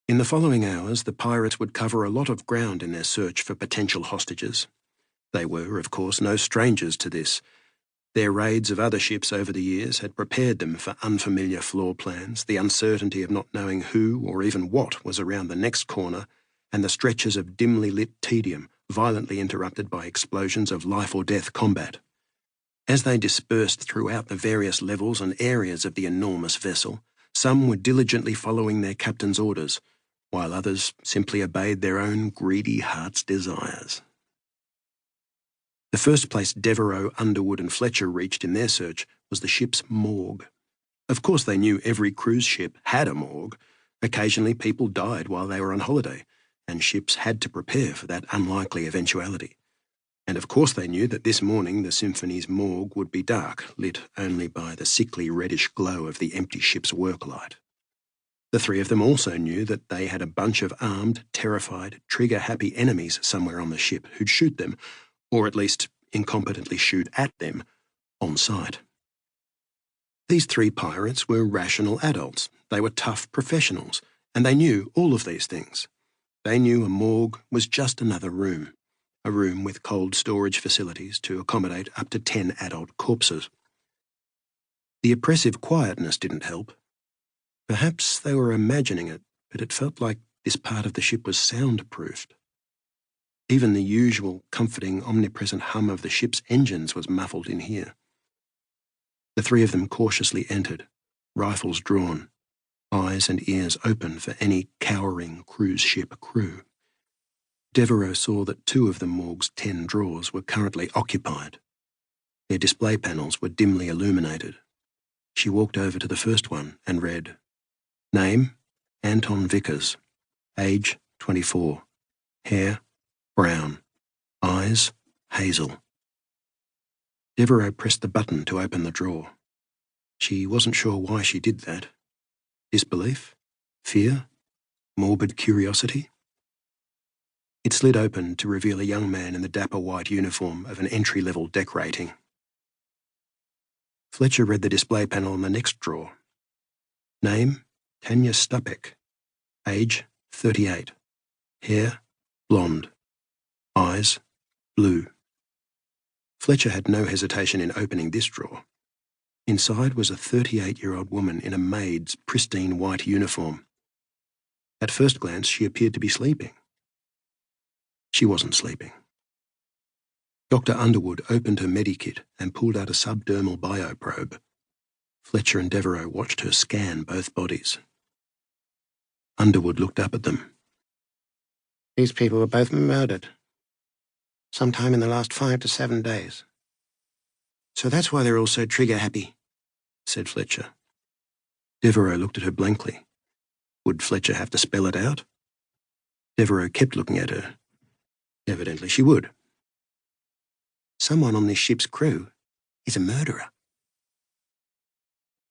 In the following hours, the pirates would cover a lot of ground in their search for potential hostages. They were, of course, no strangers to this. Their raids of other ships over the years had prepared them for unfamiliar floor plans, the uncertainty of not knowing who or even what was around the next corner, and the stretches of dimly lit tedium, violently interrupted by explosions of life-or-death combat. As they dispersed throughout the various levels and areas of the enormous vessel, some were diligently following their captain's orders, while others simply obeyed their own greedy heart's desires. The first place Devereux, Underwood and Fletcher reached in their search was the ship's morgue. Of course they knew every cruise ship had a morgue. Occasionally people died while they were on holiday, and ships had to prepare for that unlikely eventuality. And of course they knew that this morning the Symphony's morgue would be dark, lit only by the sickly reddish glow of the empty ship's worklight. The three of them also knew that they had a bunch of armed, terrified, trigger-happy enemies somewhere on the ship who'd shoot them, or at least incompetently shoot at them, on sight. These three pirates were rational adults. They were tough professionals, and they knew all of these things. They knew a morgue was just another room, a room with cold storage facilities to accommodate up to 10 adult corpses. The oppressive quietness didn't help. Perhaps they were imagining it, but it felt like this part of the ship was soundproofed. Even the usual comforting, omnipresent hum of the ship's engines was muffled in here. The three of them cautiously entered, rifles drawn, eyes and ears open for any cowering cruise ship crew. Devereux saw that 2 of the morgue's 10 drawers were currently occupied. Their display panels were dimly illuminated. She walked over to the first one and read, "Name, Anton Vickers. Age, 24. Hair, brown. Eyes, hazel." Devereux pressed the button to open the drawer. She wasn't sure why she did that. Disbelief? Fear? Morbid curiosity? It slid open to reveal a young man in the dapper white uniform of an entry-level deck rating. Fletcher read the display panel on the next drawer. Name, Tanya Stupek. Age, 38. Hair, blonde. Eyes, blue. Fletcher had no hesitation in opening this drawer. Inside was a 38-year-old woman in a maid's pristine white uniform. At first glance, she appeared to be sleeping. She wasn't sleeping. Dr. Underwood opened her medikit and pulled out a subdermal bioprobe. Fletcher and Devereux watched her scan both bodies. Underwood looked up at them. "These people were both murdered. Sometime in the last 5 to 7 days. So that's why they're all so trigger-happy," said Fletcher. Devereux looked at her blankly. Would Fletcher have to spell it out? Devereux kept looking at her. Evidently she would. "Someone on this ship's crew is a murderer,"